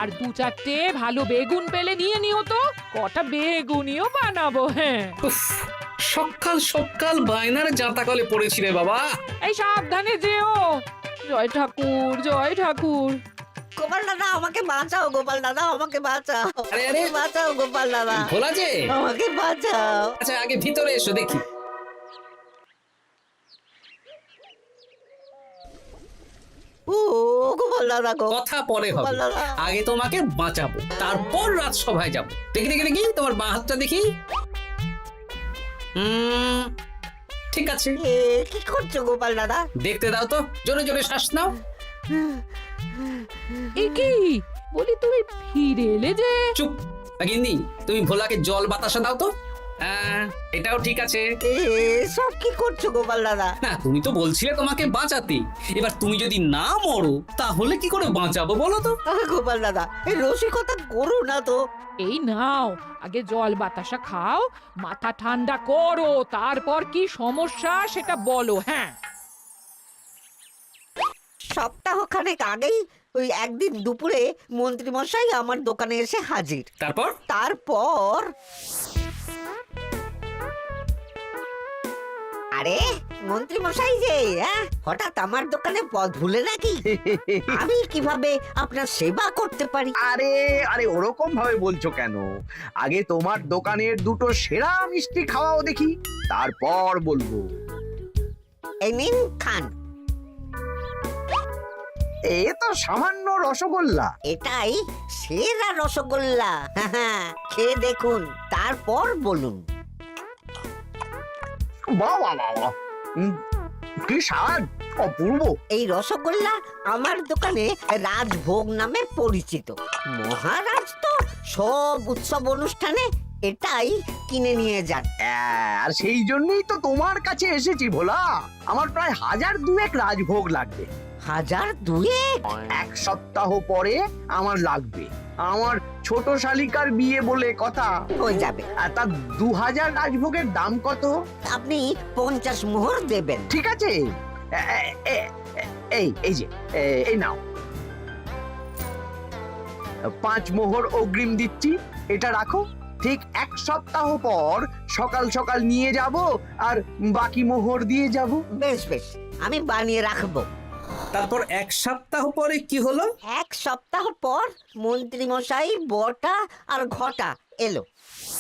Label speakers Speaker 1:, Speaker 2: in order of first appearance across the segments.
Speaker 1: আর 2-4টে ভালো বেগুন পেলে নিয়ে নিও তো, কটা বেগুনিও বানাবো। হ্যাঁ,
Speaker 2: উফ, সকাল সকাল বায়নার জাঁতাকলে পড়েছি রে বাবা।
Speaker 1: এই সাবধানে যেও। জয় ঠাকুর, জয় ঠাকুর।
Speaker 3: গোপাল দাদা আমাকে বাঁচাও, গোপাল দাদা আমাকে বাঁচাও,
Speaker 2: আরে, আরে।
Speaker 3: বাঁচাও গোপাল দাদা,
Speaker 2: ভোলা যে,
Speaker 3: আমাকে বাঁচাও।
Speaker 2: আচ্ছা আগে ভিতরে এসো দেখি।
Speaker 3: ও গোপাল দাদা গো,
Speaker 2: কথা পরে হবে,
Speaker 3: গোপাল দাদা।
Speaker 2: আগে তোমাকে বাঁচাবো, তারপর রাজসভায় যাবো। দেখি দেখি দেখি তোমার বাঁ হাতটা দেখি। ঠিক আছে,
Speaker 3: এ কি করছো গোপাল দাদা?
Speaker 2: দেখতে দাও তো, জোরে জোরে শ্বাস নাও।
Speaker 1: এ কি বলি, তুমি ফিরে এলে যে?
Speaker 2: চুপ গিন্নি, তুমি ভোলাকে জল বাতাসা দাও তো। এটাও ঠিক আছে।
Speaker 3: এ সব কি করছো গোপাল দাদা?
Speaker 2: না, তুমি তো বলছিলে তোমাকে বাঁচাতে, এবার তুমি যদি না মরো তাহলে কি করে বাঁচাবো বলো তো?
Speaker 3: গোপাল দাদা এই রসিকতা করো না তো।
Speaker 1: এই নাও, আগে জল বাতাসা খাও, মাথা ঠান্ডা করো, তারপর কি সমস্যা সেটা বলো। হ্যাঁ,
Speaker 3: সপ্তাহখানেক আগেই ওই একদিন দুপুরে মন্ত্রী মশাই আমার দোকানে এসে হাজির।
Speaker 2: তারপর
Speaker 3: তারপর আরে মন্ত্রী মশাই যে হঠাৎ আমার দোকানে পদ ভুলে নাকি? আমি কিভাবে আপনার সেবা করতে পারি?
Speaker 4: আরে আরে ওরকম ভাবে বলছো কেন? আগে তোমার দোকানের দুটো সেরা মিষ্টি খাওয়াও দেখি, তারপর বলবো।
Speaker 3: এই নিন খান।
Speaker 4: এ তো সামান্য রসগোল্লা।
Speaker 3: এটাই সেরা রসগোল্লা। খেয়ে দেখুন, তারপর বলুন।
Speaker 4: বাহ বাহ বাহ বাহ। কি স্বাদ, অপূর্ব।
Speaker 3: এই রসগোল্লা আমার দোকানে রাজভোগ নামে পরিচিত। মহারাজ তো সব উৎসব অনুষ্ঠানে এটাই কিনে নিয়ে যান।
Speaker 4: আর সেই জন্যই তো তোমার কাছে এসেছি ভোলা। আমার প্রায় 1002 রাজভোগ লাগবে।
Speaker 3: 1002?
Speaker 4: এক সপ্তাহ পরে আমার লাগবে। আমার ছোট শালিকার বিয়ে বলে কথা।
Speaker 3: হয়ে যাবে।
Speaker 4: আর তার 2000 রাজভোগের দাম কত?
Speaker 3: আপনি 50 মোহর দেবেন।
Speaker 4: ঠিক আছে, এই যে এই নাও, 5 মোহর অগ্রিম দিচ্ছি, এটা রাখো। ঠিক এক সপ্তাহ পর সকাল সকাল নিয়ে যাব আর বাকি মোহর দিয়ে যাব।
Speaker 3: বেশ বেশ, আমি বানিয়ে রাখবো।
Speaker 2: তারপর এক সপ্তাহ পরে কি হলো?
Speaker 3: এক সপ্তাহ পর মন্ত্রী মশাই বটা আর ঘটা এলো।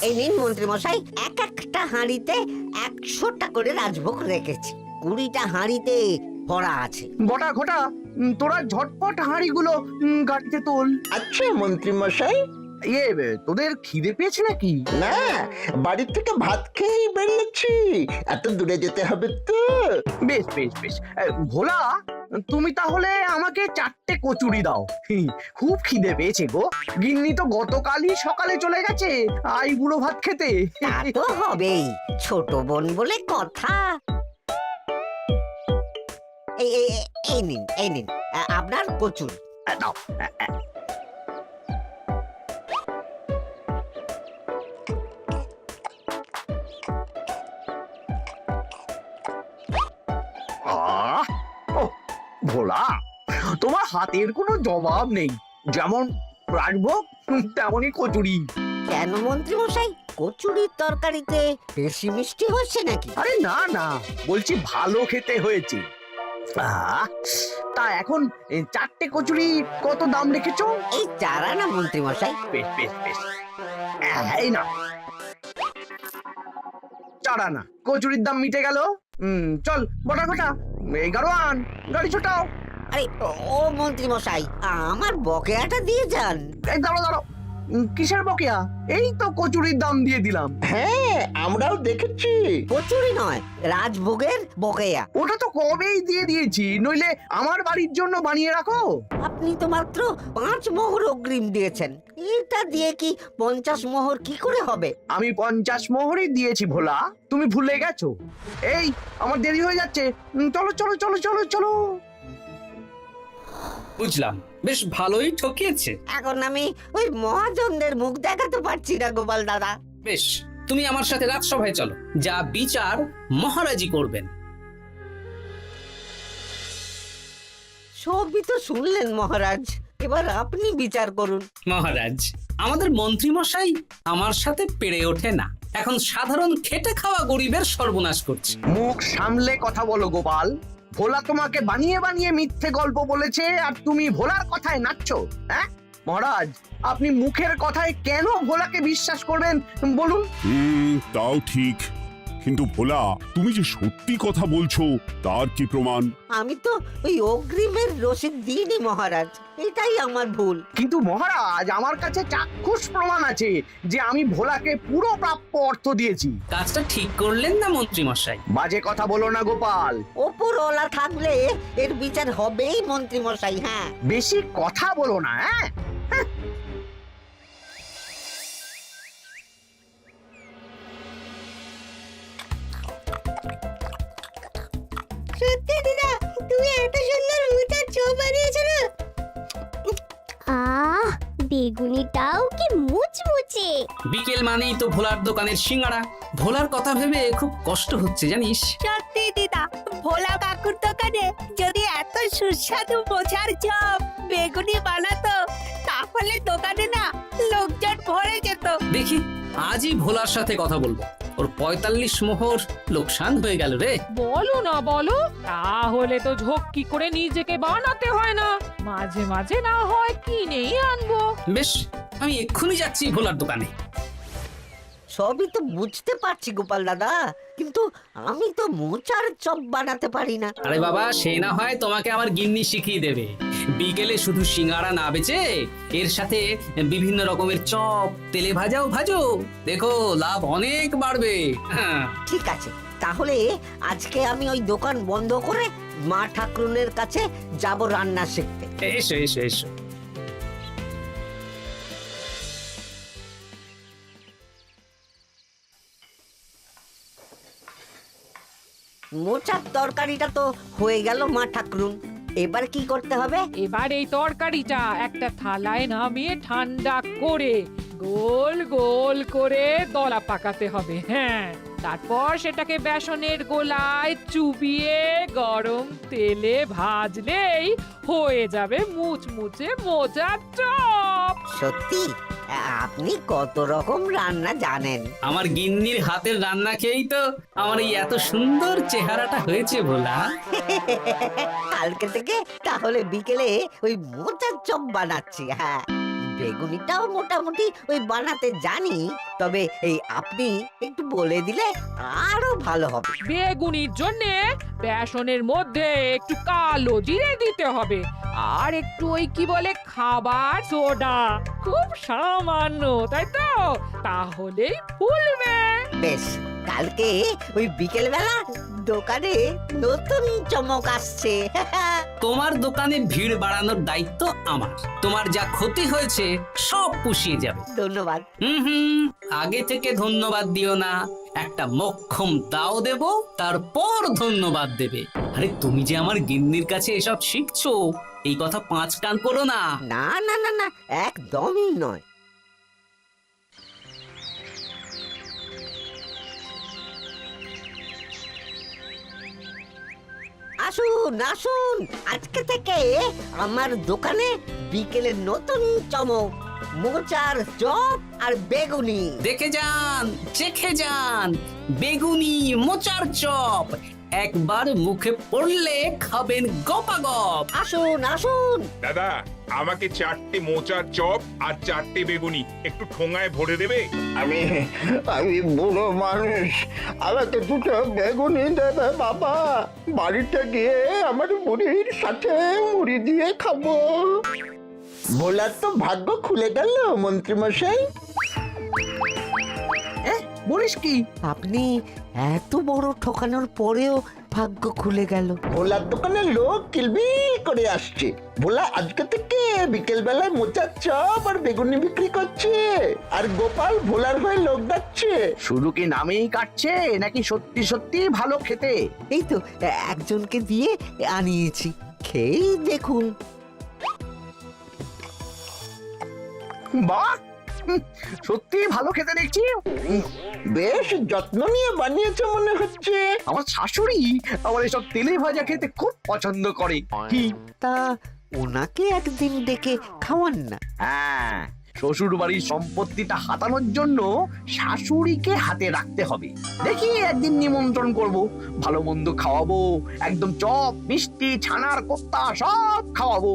Speaker 3: এই নিন মন্ত্রী মশাই, এক একটা হাঁড়িতে 100টা করে রাজভোগ রেখেছি। 20টা হাঁড়িতে ভরা আছে।
Speaker 4: বটা ঘটা, তোরা ঝটপট হাঁড়িগুলো গাড়িতে তোল।
Speaker 5: আচ্ছা মন্ত্রী মশাই।
Speaker 4: তোদের খিদে পেয়েছে নাকি?
Speaker 5: না, বাড়ি থেকে ভাত খেয়েই বেরিয়েছি, এত দূরে যেতে হবে তো।
Speaker 4: বেশ বেশ বেশ। ভোলা, তুমি তাহলে আমাকে 4টে কচুরি দাও। খুব খিদে পেয়েছে গো। গিন্নি তো গতকালই সকালে চলে গেছে আই বুড়ো ভাত খেতে।
Speaker 3: তা তো হবেই, ছোট বোন বলে কথা। এই নিন, এই নিন আপনার কচুরি।
Speaker 4: দাও। ভোলা, তোমার হাতের কোনো জবাব নেই। যেমন রাজভোগ তেমনই কচুরি।
Speaker 3: কেন মন্ত্রী মশাই, কচুরির তরকারিতে বেশি মিষ্টি হচ্ছে নাকি?
Speaker 4: আরে না না, বলছি ভালো খেতে হয়েছে। তা এখন 4টে কচুরি কত দাম রেখেছো?
Speaker 3: এই চারা না মন্ত্রী মশাই।
Speaker 4: বেশ বেশ বেশ, এই না 4 আনা। কচুরির দাম মিটে গেল। চল বটা ঘটা, 11 আন, গাড়ি ছোটাও।
Speaker 3: আরে ও মন্ত্রী মশাই, আমার বকেয়াটা দিয়ে যান।
Speaker 4: এই দাঁড়াও দাঁড়াও, কিসের বকেয়া? এই তো কচুরির দাম দিয়ে দিলাম।
Speaker 5: হ্যাঁ, আমরাও দেখেছি।
Speaker 3: কচুরি নয়, রাজভোগের বকেয়া।
Speaker 4: ওটা তো কবেই দিয়ে দিয়েছি, নইলে আমার বাড়ির জন্য বানিয়ে রাখো।
Speaker 3: আপনি তো মাত্র 5 মোহর অগ্রিম দিয়েছেন, এটা দিয়ে কি 50 মোহর কি করে হবে?
Speaker 4: আমি 50 মোহরই দিয়েছি ভোলা, তুমি ভুলে গেছো। এই আমার দেরি হয়ে যাচ্ছে, চলো চলো চলো চলো চলো।
Speaker 2: বুঝলাম, বেশ ভালোই ঠকিয়েছে।
Speaker 3: এখন আমি ওই মহাজনদের মুখ দেখাতে পারছি না গোপাল দাদা।
Speaker 2: বেশ, তুমি আমার সাথে রাজসভায় চলো, যা বিচার মহারাজই করবেন।
Speaker 3: সবই তো শুনলেন মহারাজ, এবার আপনি বিচার করুন।
Speaker 2: মহারাজ, আমাদের মন্ত্রী মশাই আমার সাথে পেরে ওঠে না, এখন সাধারণ খেটে খাওয়া গরিবের সর্বনাশ করছে।
Speaker 4: মুখ সামলে কথা বলো গোপাল। ভোলা তোমাকে বানিয়ে বানিয়ে মিথ্যে গল্প বলেছে আর তুমি ভোলার কথায় নাচছো, হ্যাঁ? মহারাজ, আপনি মুখের কথায় কেন ভোলাকে বিশ্বাস করবেন বলুন?
Speaker 6: তাও ঠিক, কিন্তু ভোলা, তুমি যে সত্যি কথা বলছো তার কি প্রমাণ?
Speaker 3: আমি তো ওই অগ্রিমের রসিদ দিইনি মহারাজ, এটাই আমার ভুল।
Speaker 4: কিন্তু মহারাজ, আমার কাছে চাক্ষুষ প্রমাণ আছে যে আমি ভোলাকে পুরো প্রাপ্য অর্থ দিয়েছি।
Speaker 2: কাজটা ঠিক করলেন না মন্ত্রী মশাই?
Speaker 4: বাজে কথা বলো না গোপাল।
Speaker 3: ওপরওয়ালা থাকলে এর বিচার হবেই মন্ত্রী মশাই। হ্যাঁ,
Speaker 4: বেশি কথা বলো না, হ্যাঁ?
Speaker 3: সত্যি দিদা, তুমি এত সুন্দর মোচার চপ বানিয়েছো না?
Speaker 7: আহ, বেগুনিটাও কি মুচমুচে।
Speaker 2: বিকেল মানেই তো ভোলার দোকানের সিঙ্গাড়া। ভোলার কথা ভেবে খুব কষ্ট হচ্ছে জানিস।
Speaker 8: সত্যি দিদা, ভোলা কাকুর দোকানে যদি এত সুস্বাদু মোচার চপ বেগুনি বানাতো তাহলে দোকানে না লোকজন ভরে যেত।
Speaker 2: দেখি আজই ভোলার সাথে কথা বলবো। ওর 45 মোহর লোকসান হয়ে গেল রে।
Speaker 1: বলো না বলো, তাহলে তো ঝক্কি করে নিজেকে বানাতে হয় না, মাঝে মাঝে না হয় কিনেই আনবো।
Speaker 2: বেশ, আমি এক্ষুনি যাচ্ছি ভোলার দোকানে।
Speaker 3: সবই তো বুঝতে পারছি গোপাল দাদা, কিন্তু আমি তো মোচার চপ বানাতে পারি না।
Speaker 2: আরে বাবা, সে না হয় তোমাকে আমার গিন্নি শিখিয়ে দেবে। বিকেলে শুধু সিঙ্গাড়া না বেচে এর সাথে বিভিন্ন রকমের চপ, তেলে ভাজাও ভাজো, দেখো লাভ অনেক বাড়বে। হ্যাঁ,
Speaker 3: ঠিক আছে, তাহলে আজকে আমি ওই দোকান বন্ধ করে মা ঠাকুরনের কাছে যাব রান্না শিখতে।
Speaker 2: এসো এসো এসো।
Speaker 3: মোচার তরকারিটা তো হয়ে গেল মা ঠাকুরুন, এবার কি করতে হবে?
Speaker 1: এবার এই তরকারিটা একটা থালায় নামিয়ে ঠান্ডা করে গোল গোল করে দলা পাকাতে হবে। হ্যাঁ, তারপর সেটাকে বেসনের গোলায় চুবিয়ে গরম তেলে ভাজলেই হয়ে যাবে মুচমুচে মোচার চপ।
Speaker 3: সত্যি আপনি কত রকম রান্না জানেন।
Speaker 2: আমার গিন্নির হাতের রান্না খেয়েই তো আমার এই এত সুন্দর চেহারাটা হয়েছে ভোলা।
Speaker 3: কালকে থেকে তাহলে বিকেলে ওই মোচার চপ বানাচ্ছি। হ্যাঁ, বেগুনিটাও মোটামুটি ওই বানাতে জানি, তবে এই আপনি একটু বলে দিলে আরো ভালো হবে।
Speaker 1: বেগুনির জন্যে বেসনের মধ্যে একটু কালো জিরে দিতে হবে, আর একটু ওই কি বলে খাবার সোডা, খুব সামান্য, তাই তো? তাহলেই ফুলবে।
Speaker 3: বেশ, কালকে ওই বিকেল বেলা দোকানে নতুন চমক আসছে।
Speaker 2: তোমার দোকানে ভিড় বাড়ানোর দায়িত্ব আমার। তোমার যা ক্ষতি হয়েছে সব পুষিয়ে যাবে।
Speaker 3: ধন্যবাদ।
Speaker 2: হুম, আগে থেকে ধন্যবাদ দিও না, একটা মক্ষম দাও দেব, তারপর ধন্যবাদ দেবে। আরে তুমি যে আমার গিন্নির কাছে এসব শিখছো, এই কথা 5 কান করো না।
Speaker 3: না না না না, একদমই নয়। আসুন আসুন, আজকে থেকে আমার দোকানে বিকেলের নতুন চমক, মোচার চপ আর বেগুনি।
Speaker 2: দেখে যান, চেখে যান, বেগুনি মোচার চপ একবার মুখে পড়লে খাবেন গপাগপ।
Speaker 3: আসুন আসুন।
Speaker 9: দাদা, আমাকে 4টে মোচার চপ আর 4টে বেগুনি একটু ঠোঙায় ভরে দেবে?
Speaker 5: আমি আমি বুড়ো মানুষ, আমাকে 2টো বেগুনি দেবে বাবা। বাড়িতে গিয়ে আমার মুড়ির সাথে মুড়ি দিয়ে খাবো। ভোলার তো ভাগ্য খুলে গেল মন্ত্রী মশাই।
Speaker 4: বলিস কি?
Speaker 3: আপনি এত বড় ঠকানোর পরেও ভাগ্য খুলে গেল।
Speaker 5: ভোলার দোকানে লোক কিলবিল করে আসছে। ভোলা আজকে থেকে বিকেল বেলায় মোচার চপ আর বেগুনি বিক্রি করছে, আর গোপাল ভোলার হয়ে লোক ডাকছে।
Speaker 4: শুধু কি নামেই কাটছে নাকি সত্যি সত্যি ভালো খেতে?
Speaker 3: এই তো একজনকে দিয়ে আনিয়েছি, খেয়েই দেখুন।
Speaker 4: বাহ, সত্যি ভালো খেতে দেখছি।
Speaker 5: বেশ যত্ন নিয়ে বানিয়েছে মনে হচ্ছে।
Speaker 4: আমার শাশুড়ি আমার এসব তেলে ভাজা খেতে খুব পছন্দ করে। কি
Speaker 3: তা ওনাকে একদিন ডেকে খাওয়ান না।
Speaker 4: হ্যাঁ, শ্বশুর বাড়ির সম্পত্তিটা হাতানোর জন্য শাশুড়িকে হাতে রাখতে হবে। দেখি একদিন নিমন্ত্রণ করব, ভালো মন্দ খাওয়াবো, একদম চপ মিষ্টি ছানার কোপ্তা সব খাওয়াবো।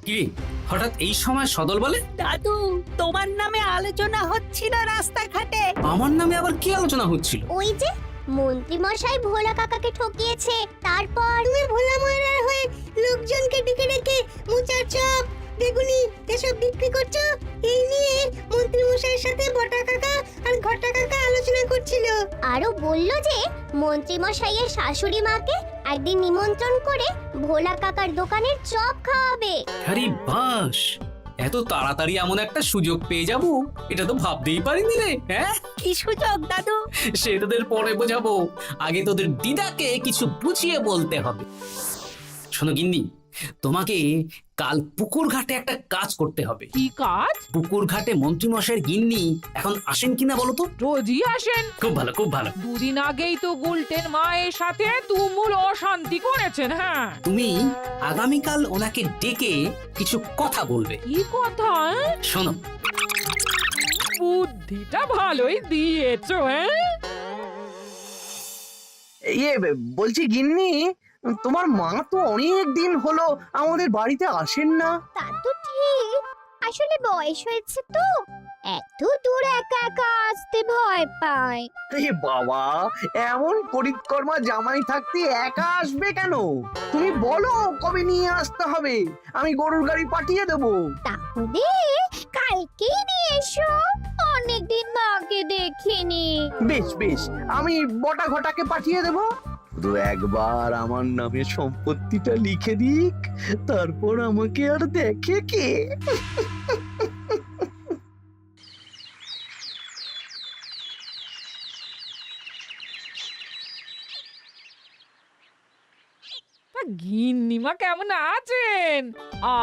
Speaker 2: কি হঠাৎ এই সময় সদল বলে?
Speaker 8: দাদু, তোমার নামে আলোচনা হচ্ছিল রাস্তাঘাটে।
Speaker 2: আমার নামে আবার কি আলোচনা হচ্ছিল?
Speaker 7: ওই যে মন্ত্রী মশাই ভোলা কাকাকে ঠকিয়েছে, তারপর তুমি ভোলা ময়রার হয়ে লোকজনকে ডেকে ডেকে মোচার চপ বেগুনি এসব বিক্রি করছো, এই নিয়ে মন্ত্রী মশাইয়ের সাথে বটা কাকা আর ঘটা কাকা আলোচনা করছিল। আরো বলল যে মন্ত্রী মশাইয়ের শাশুড়ি মাকে একদিন নিমন্ত্রণ করে ভোলা কাকার দোকানের চপ খাওয়াবে।
Speaker 2: আরে বাস, এত তাড়াতাড়ি এমন একটা সুযোগ পেয়ে যাব এটা তো ভাবতেই পারিনি রে। হ্যাঁ,
Speaker 8: কি সুযোগ দাদু?
Speaker 2: সে তোদের পরে বোঝাবো, আগে তোদের দিদাকে কিছু বুঝিয়ে বলতে হবে। শোনো গিন্নি, তোমাকে কাল পুকুর ঘাটে একটা কাজ করতে হবে।
Speaker 1: কি কাজ?
Speaker 2: পুকুর ঘাটে মন্ত্রীমশাইয়ের গিন্নি এখন আসেন কিনা বলো তো?
Speaker 1: রোজই আসেন।
Speaker 2: খুব ভালো, খুব ভালো।
Speaker 1: দুদিন আগেই তো গুলটেন মায়ের সাথে তুমুল অশান্তি করেছেন। হ্যাঁ,
Speaker 2: তুমি আগামীকাল ওনাকে ডেকে কিছু কথা বলবে।
Speaker 1: কি কথা?
Speaker 2: শোনো,
Speaker 1: বুদ্ধিটা ভালোই দিয়েছো। হ্যাঁ,
Speaker 4: ইয়ে বলছি গিন্নি, তোমার মা তো অনেক দিন হলো আমাদের বাড়িতে আসেন না।
Speaker 7: তা তো ঠিক, আসলে বয়স হয়েছে তো, এত দূর একা একা আসতে ভয় পায়।
Speaker 4: এ বাবা, এমন করিতকর্মা জামাই থাকতে একা আসবে কেন? তুমি বলো কবে নিয়ে আসতে হবে, আমি গরুর গাড়ি পাঠিয়ে দেবো।
Speaker 7: তাহলে কালকেই নিয়ে এসো, অনেকদিন মাকে দেখিনি।
Speaker 4: বেশ বেশ, আমি বটা ঘটাকে পাঠিয়ে দেবো। শুধু একবার আমার নামে সম্পত্তিটা লিখে দিক, তারপর আমাকে আর দেখে কে।
Speaker 1: তা গিন্নিমা কেমন আছেন?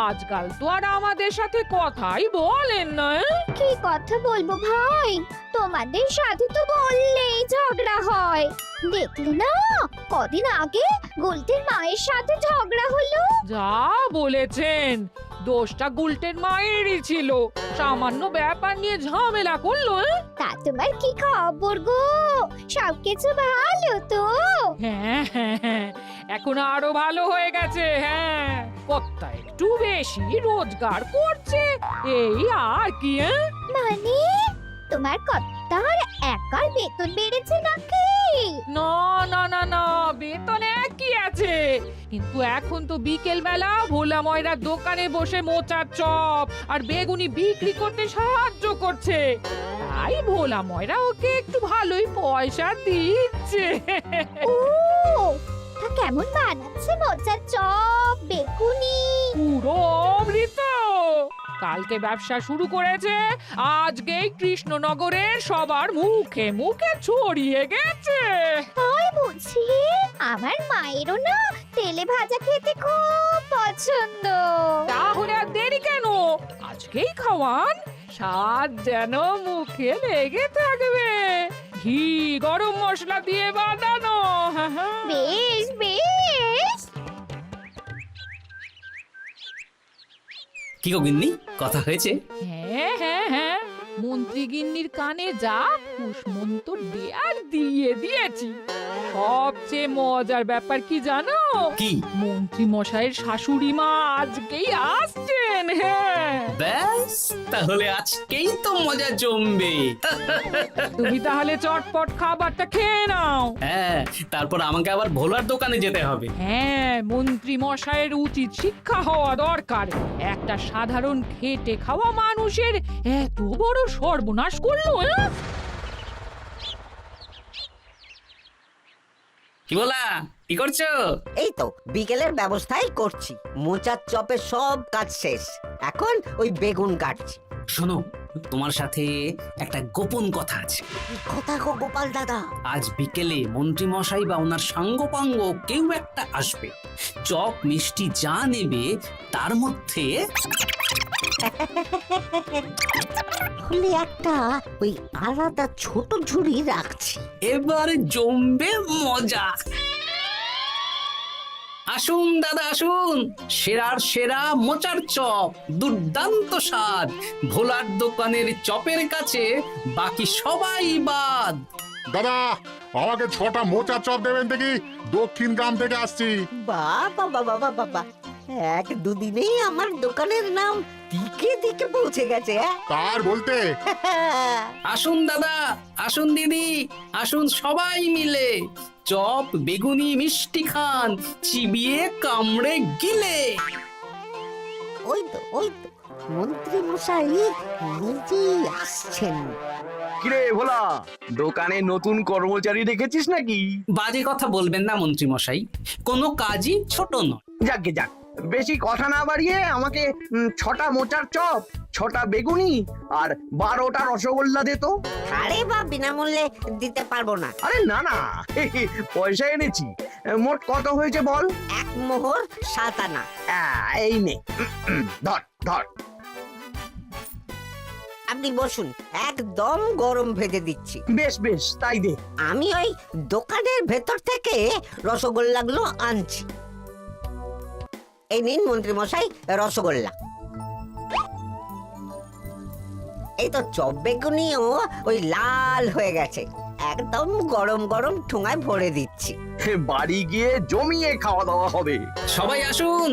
Speaker 1: আজকাল তো আর আমাদের সাথে কথাই বলেন না।
Speaker 7: কি কথা বলবো ভাই, তোমাদের সাথে তো বললেই ঝগড়া হয়। দেখলে না, কদিন আগে গোলটের মায়ের সাথে ঝগড়া হলো।
Speaker 1: যা বলেছেন, দোষটা গুলটেন মায়েরই ছিল, সামান্য ব্যাপার নিয়ে ঝামেলা করলো।
Speaker 7: তা তোমার কি খবর গো, সবকিছু ভালো তো?
Speaker 1: হ্যাঁ হ্যাঁ হ্যাঁ, এখন আরো ভালো হয়ে গেছে। হ্যাঁ, কর্তা একটু বেশি রোজগার করছে, এই আর কি।
Speaker 7: মানে তোমার কর্তার একার বেতন বেড়েছে নাকি?
Speaker 1: না না না না, বেতনে কি আছে, কিন্তু এখন তো বিকেল বেলা ভোলা ময়রার দোকানে বসে মোচার চপ আর বেগুনি বিক্রি করতে সাহায্য করছে, তাই ভোলা ময়রা ওকে একটু ভালোই পয়সা দিচ্ছে।
Speaker 7: ও, তা কেমন বানাচ্ছে মোচার চপ বেগুনি?
Speaker 1: পুরো অমৃত। কালকে ব্যবসা শুরু করেছে, আজকেই কৃষ্ণনগরের সবার মুখে মুখে ছড়িয়ে গেছে।
Speaker 7: তাই বুঝি? আমার মায়েরও না তেলে ভাজা খেতে খুব পছন্দ।
Speaker 1: তাহলে আর দেরি কেন, আজকেই খাওয়ান, স্বাদ যেন মুখে লেগে থাকবে। ঘি গরম মশলা দিয়ে বানানো।
Speaker 7: বেশ বেশ।
Speaker 2: কি গো গিন্নি, কথা হয়েছে?
Speaker 1: হ্যাঁ হ্যাঁ হ্যাঁ, মন্ত্রী গিন্নির কানে যা কুসমন্ত দেয়ার দিয়ে দিয়েছি। সবচেয়ে মজার ব্যাপার কি জানো?
Speaker 2: কি?
Speaker 1: মন্ত্রী মশাইয়ের শাশুড়ি মা আজকেই আসছেন। হ্যাঁ,
Speaker 2: ব্যাস, তাহলে আজকেই তো মজা জমবে।
Speaker 1: তুমি তাহলে চটপট খাবারটা খেয়ে নাও।
Speaker 2: হ্যাঁ, তারপর আমাকে আবার ভোলার দোকানে যেতে হবে।
Speaker 1: হ্যাঁ, মন্ত্রী মশাইয়ের উচিত শিক্ষা হওয়া দরকার। একটা সাধারণ খেটে খাওয়া মানুষের এত বড় সর্বনাশ করলো।
Speaker 2: কি বলা, কি করছো?
Speaker 3: এই তো বিকেলের ব্যবস্থাই করছি, মোচার চপের সব কাজ শেষ, এখন ওই বেগুন কাটছি।
Speaker 2: শোনো, তোমার সাথে একটা গোপন কথা আছে।
Speaker 3: কথা গো গোপাল দাদা?
Speaker 2: আজ বিকেলে মন্ত্রী মশাই বা ওনার সাঙ্গপাঙ্গ কেউ একটা আসবে, চপ মিষ্টি যা নেবে তার মধ্যে
Speaker 3: হলে একটা ওই আলাদা ছোট ঝুড়ি রাখছি।
Speaker 2: এবার জমবে মজা। আসুন দাদা আসুন, সেরার সেরা মোচার চপ, দুর্দান্ত স্বাদ। ভোলার দোকানের চপের কাছে বাকি সবাই বাদ।
Speaker 10: দাদা আমাকে 6টা মোচা চপ দেবেন দেখি, দক্ষিণ গ্রাম থেকে আসছি।
Speaker 3: বাবা বাবা বাবা, এক দুদিনেই আমার দোকানের নাম দিকে দিকে পৌঁছে গেছে।
Speaker 10: তার বলতে
Speaker 2: আসুন দাদা আসুন দিদি, আসুন সবাই মিলে চপ বেগুনি মিষ্টি খান, চিবিয়ে কামড়ে গিলে।
Speaker 3: ওই তো মন্ত্রী মশাই নিজেই আসছেন।
Speaker 4: কিরে ভোলা, দোকানে নতুন কর্মচারী রেখেছিস নাকি?
Speaker 2: বাজে কথা বলবেন না মন্ত্রী মশাই, কোনো কাজই ছোট নয়।
Speaker 4: যাকে যাক, বেশি কথা না বাড়িয়ে আমাকে 6টা মোচার চপ, 6টা বেগুনি আর 12টা রসগোল্লা দে তো।
Speaker 3: আরে বা বিনামূল্যে দিতে পারবো না।
Speaker 4: আরে না না, পয়সা এনেছি। মোট কত হয়েছে বল?
Speaker 3: 1 মোহর 7 আনা।
Speaker 4: এই নে, ধর ধর।
Speaker 3: আপনি বসুন, একদম গরম ভেজে দিচ্ছি।
Speaker 4: বেশ বেশ, তাই দে।
Speaker 3: আমি ওই দোকানের ভেতর থেকে রসগোল্লাগুলো আনছি। এই নিন মন্ত্রী মশাই রসগোল্লা। এই তো চপ বেগুনিও ওই লাল হয়ে গেছে, একদম গরম গরম ঠোঙায় ভরে দিচ্ছি।
Speaker 4: বাড়ি গিয়ে জমিয়ে খাওয়া দাওয়া হবে।
Speaker 2: সবাই আসুন,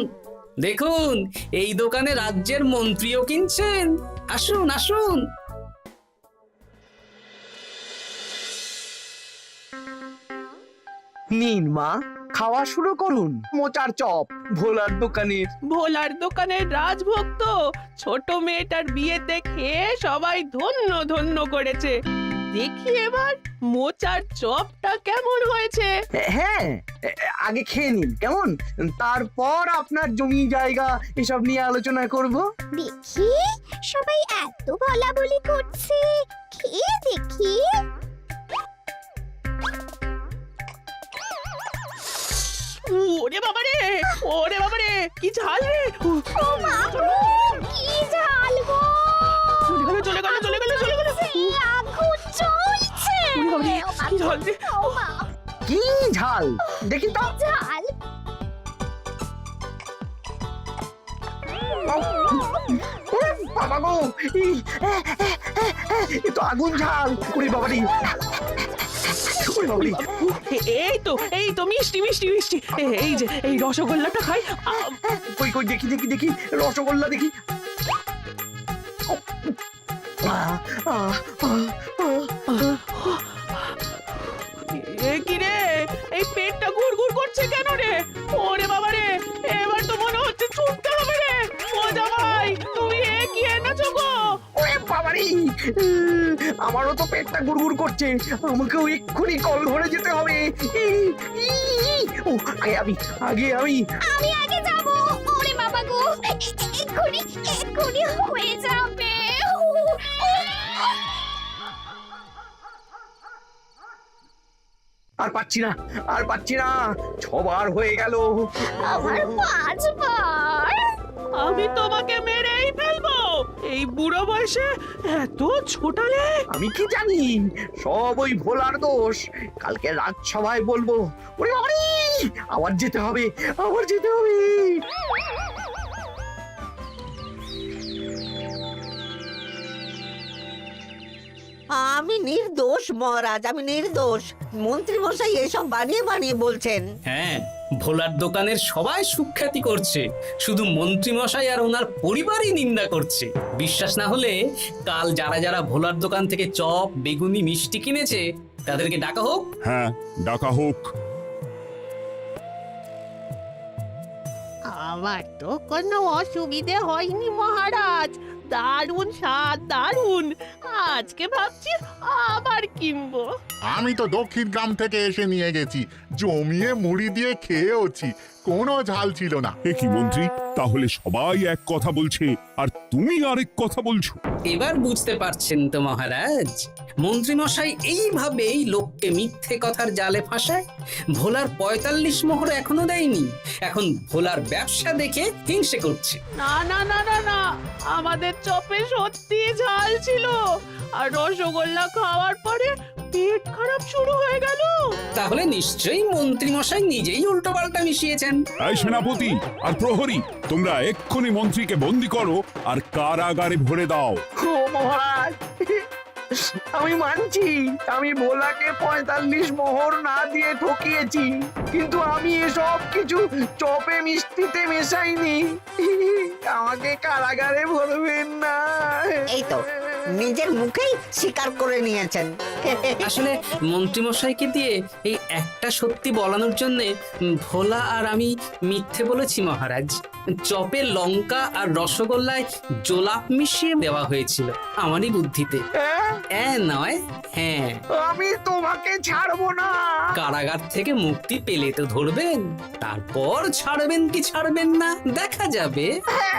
Speaker 2: দেখুন এই দোকানে রাজ্যের মন্ত্রীও কিনছেন। আসুন আসুন।
Speaker 4: নিন মা, খাওয়া শুরু করুন মোচার চপ ভোলার দোকানের।
Speaker 8: ভোলার দোকানের রাজভক্ত ছোট মেয়েটার বিয়েতে খেয়ে সবাই ধন্য ধন্য করেছে। দেখি এবার মোচার চপটা কেমন হয়েছে।
Speaker 4: হ্যাঁ, আগে খেয়ে নিন কেমন, তারপর আপনার জমি জায়গা এসব নিয়ে আলোচনা করব।
Speaker 7: দেখি সবাই এত বলা বলি করছে, খেয়ে দেখি।
Speaker 8: ওরে বাবারে, ওরে বাবারে, কি ঝাল রে!
Speaker 7: ও মা গো, কি ঝাল গো!
Speaker 8: চলে গেল চলে গেল চলে গেল চলে গেল!
Speaker 7: সেই আগুন জ্বলছে।
Speaker 8: ওরে বাবারে, কি ঝাল রে!
Speaker 7: ও মা,
Speaker 4: কি ঝাল দেখি তো।
Speaker 7: ঝাল!
Speaker 4: বাবা গো, এ তো আগুন ঝাল। ওরে বাবারি, ওরে বাবারি।
Speaker 8: এই তো মিষ্টি মিষ্টি মিষ্টি। এই যে এই রসগোল্লাটা খাই।
Speaker 4: কই কই দেখি দেখি দেখি, রসগোল্লা দেখি।
Speaker 8: কি রে, এই পেটটা গুড়গুড় করছে কেন রে? ওরে বাবা রে, এবার তো মনে হচ্ছে ছুটতে হবে রে। ও জামাই, তুমি কি এনেছো গো?
Speaker 4: ওরে বাবারি, আমারও তো পেটটা গুড়গুড় করছে, আমাকেও এক্ষুনি কল ঘরে যেতে হবে। ও আগে আমি
Speaker 7: আমি আগে যাব। ওরে বাবা গো, এক্ষুনি হয়ে যাবে।
Speaker 4: আর পাচ্ছি না, আর পাচ্ছি না, 6বার হয়ে গেল।
Speaker 7: আমার 5 বার।
Speaker 8: আমি তোমাকে মেরেই ফেলবো। এই বুড়ো বয়সে এত ছোটালে?
Speaker 4: আমি কি জানি, সব ওই ভোলার দোষ। কালকে রাজসভায় বলবো। ওরে বাবারি, আবার যেতে হবে, আবার যেতে হবে।
Speaker 3: আমি নির্দোষ মহারাজ, আমি নির্দোষ। মন্ত্রী মশাই এসব বানিয়ে বানিয়ে বলছেন।
Speaker 2: হ্যাঁ, ভোলার দোকানের সবাই সুখ্যাতি করছে, শুধু মন্ত্রী মশাই আর ওনার পরিবারই নিন্দা করছে। বিশ্বাস না হলে কাল যারা যারা ভোলার দোকান থেকে চপ বেগুনি মিষ্টি কিনেছে তাদেরকে ডাকা হোক।
Speaker 6: হ্যাঁ, ডাকা হোক।
Speaker 8: আমার তো কোনো অসুবিধে হয়নি মহারাজ। দারুণ স্বাদ, দারুণ। আজকে ভাবছি আবার কিনবো।
Speaker 10: আমি তো দক্ষিণ গ্রাম থেকে এসে নিয়ে গেছি, জমিয়ে মুড়ি দিয়ে খেয়েওছি, কোনো ঝাল ছিল না।
Speaker 6: এ কি মন্ত্রী, তাহলে সবাই এক কথা বলছে আর তুমি আরেক কথা বলছো?
Speaker 2: এবার বুঝতে পারছেন তো মহারাজ, মন্ত্রীমশাই এইভাবেই লোককে মিথ্যে কথার জালে ফাঁসায়। ভোলার ৪৫ মোহর এখনো দেয়নি, এখন ভোলার ব্যবসা দেখে হিংসে করছে।
Speaker 1: না না না না না, আমাদের চপে সত্যি ঝাল ছিল, আর রসগোল্লা খাওয়ার পরে পেট খারাপ শুরু হয়ে গেল।
Speaker 2: তাহলে নিশ্চয়ই মন্ত্রীমশাই নিজেই উল্টোপাল্টা মিশিয়েছেন।
Speaker 6: এই সেনাপতি আর প্রহরী, তোমরা এক্ষুনি মন্ত্রীকে বন্দি করো আর কারাগারে ভরে দাও।
Speaker 4: ও মহারাজ, আমি মানছি আমি ভোলাকে ৪৫ মোহর না দিয়ে ঠকিয়েছি, কিন্তু আমি এসব কিছু চপে মিষ্টিতে মেশাইনি। আমাকে কারাগারে ভরবেন না।
Speaker 3: এই তো নিজের মুখেই স্বীকার করে নিয়েছেন।
Speaker 2: আসলে মন্ত্রীমশাইকে দিয়ে এই একটা সত্যি বলানোর জন্য ভোলা আর আমি মিথ্যে বলেছি মহারাজ। চপে লঙ্কা আর রসগোল্লায় জোলাপ মিশিয়ে দেওয়া হয়েছিল আমারই বুদ্ধিতে। নয়, হ্যাঁ।
Speaker 4: আমি তোমাকে ছাড়বো না।
Speaker 2: কারাগার থেকে মুক্তি পেলে তো ধরবেন, তারপর ছাড়বেন কি ছাড়বেন না দেখা যাবে।